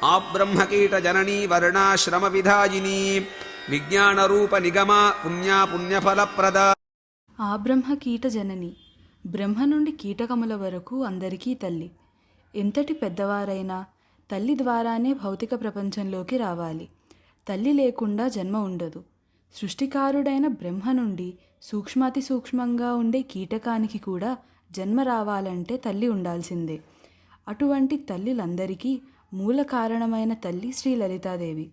ఆ బ్రహ్మకీట జననీ వర్ణాశ్రమ విధాయిని విజ్ఞాన రూప నిగమ పుణ్యా పుణ్యఫలప్రద. ఆ బ్రహ్మ కీట జనని, బ్రహ్మ నుండి కీటకముల వరకు అందరికీ తల్లి. ఎంతటి పెద్దవారైనా తల్లి ద్వారానే భౌతిక ప్రపంచంలోకి రావాలి. తల్లి లేకుండా జన్మ ఉండదు. సృష్టికారుడైన బ్రహ్మ నుండి సూక్ష్మాతి సూక్ష్మంగా ఉండే కీటకానికి కూడా జన్మ రావాలంటే తల్లి ఉండాల్సిందే. అటువంటి తల్లిలందరికీ మూల కారణమైన తల్లి శ్రీ లలితాదేవి.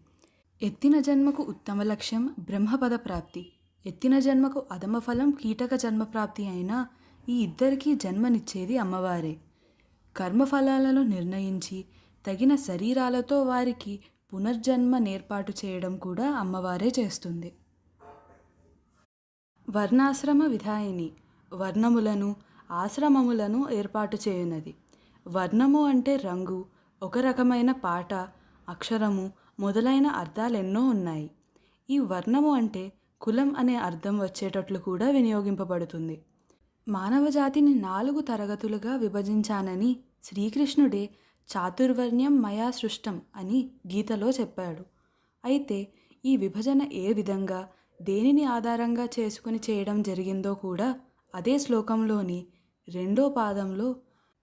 ఎత్తిన జన్మకు ఉత్తమ లక్ష్యం బ్రహ్మపద ప్రాప్తి, ఎత్తిన జన్మకు అధమ ఫలం కీటక జన్మప్రాప్తి అయినా ఈ ఇద్దరికీ జన్మనిచ్చేది అమ్మవారే. కర్మఫలాలను నిర్ణయించి తగిన శరీరాలతో వారికి పునర్జన్మ నేర్పాటు చేయడం కూడా అమ్మవారే చేస్తుంది. వర్ణాశ్రమ విధాయిని, వర్ణములను ఆశ్రమములను ఏర్పాటు చేయునది. వర్ణము అంటే రంగు, ఒక రకమైన పాట, అక్షరము మొదలైన అర్థాలెన్నో ఉన్నాయి. ఈ వర్ణము అంటే కులం అనే అర్థం వచ్చేటట్లు కూడా వినియోగింపబడుతుంది. మానవజాతిని 4 తరగతులుగా విభజించానని శ్రీకృష్ణుడే చాతుర్వర్ణ్యం మయా సృష్టం అని గీతలో చెప్పాడు. అయితే ఈ విభజన ఏ విధంగా, దేనిని ఆధారంగా చేసుకుని చేయడం జరిగిందో కూడా అదే శ్లోకంలోని 2వ పాదంలో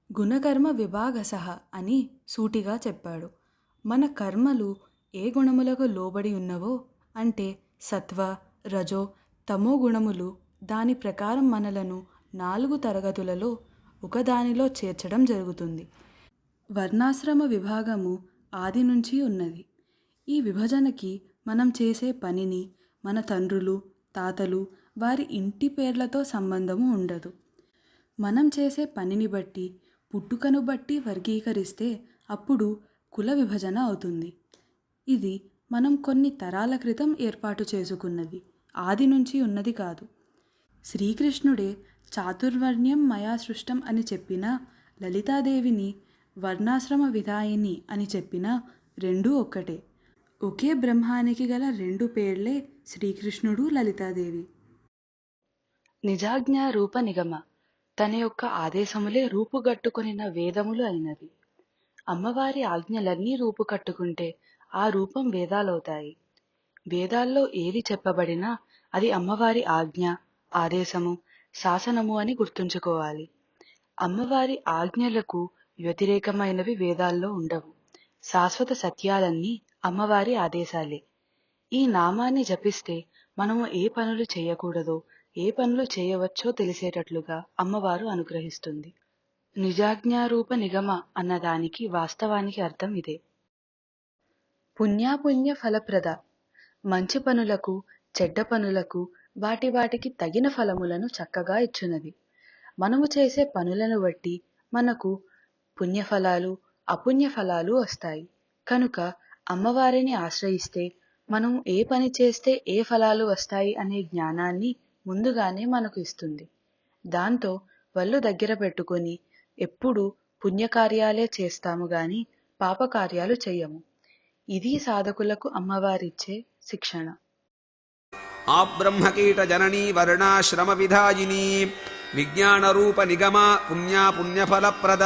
గుణకర్మ విభాగసః అని సూటిగా చెప్పాడు. మన కర్మలు ఏ గుణములకు లోబడి ఉన్నవో, అంటే సత్వ, రజో, తమో గుణములు, దాని ప్రకారం మనలను 4 తరగతులలో ఒకదానిలో చేర్చడం జరుగుతుంది. వర్ణాశ్రమ విభాగము ఆది నుంచి ఉన్నది. ఈ విభజనకి మనం చేసే పనిని, మన తండ్రులు, తాతలు, వారి ఇంటి పేర్లతో సంబంధము ఉండదు. మనం చేసే పనిని బట్టి, పుట్టుకను బట్టి వర్గీకరిస్తే అప్పుడు కుల విభజన అవుతుంది. ఇది మనం కొన్ని తరాల క్రితం ఏర్పాటు చేసుకున్నది, ఆది నుంచి ఉన్నది కాదు. శ్రీకృష్ణుడే చాతుర్వర్ణ్యం మయా సృష్టం అని చెప్పినా, లలితాదేవిని వర్ణాశ్రమ విధాయిని అని చెప్పినా రెండూ ఒక్కటే. ఒకే బ్రహ్మానికి గల 2 పేర్లే శ్రీకృష్ణుడు, లలితాదేవి. నిజాజ్ఞ రూప నిగమ, తన యొక్క ఆదేశములే రూపుగట్టుకొనిన వేదములు అయినవి. అమ్మవారి ఆజ్ఞలన్నీ రూపుకట్టుకుంటే ఆ రూపం వేదాలవుతాయి. వేదాల్లో ఏది చెప్పబడినా అది అమ్మవారి ఆజ్ఞ, ఆదేశము, శాసనము అని గుర్తుంచుకోవాలి. అమ్మవారి ఆజ్ఞలకు వ్యతిరేకమైనవి వేదాల్లో ఉండవు. శాశ్వత సత్యాలన్నీ అమ్మవారి ఆదేశాలే. ఈ నామాన్ని జపిస్తే మనము ఏ పనులు చేయకూడదో, ఏ పనులు చేయవచ్చో తెలిసేటట్లుగా అమ్మవారు అనుగ్రహిస్తుంది. నిజాజ్ఞారూప నిగమ అన్నదానికి వాస్తవానికి అర్థం ఇదే. పుణ్యాపుణ్య ఫలప్రద, మంచి పనులకు చెడ్డ పనులకు వాటికి తగిన ఫలములను చక్కగా ఇచ్చునది. మనము చేసే పనులను బట్టి మనకు పుణ్యఫలాలు, అపుణ్యఫలాలు వస్తాయి. కనుక అమ్మవారిని ఆశ్రయిస్తే మనం ఏ పని చేస్తే ఏ ఫలాలు వస్తాయి అనే జ్ఞానాన్ని ముందుగానే మనకు ఇస్తుంది. దాంతో వళ్ళు దగ్గర పెట్టుకొని ఎప్పుడూ పుణ్యకార్యాలే చేస్తాము గాని పాపకార్యాలు చెయ్యము. ఇది సాధకులకు అమ్మవారిచ్చే శిక్షణ. ఆ బ్రహ్మకీట జననీ వర్ణాశ్రమ విధాయిని విజ్ఞాన రూప నిగమ పుణ్యా పుణ్యఫలప్రద.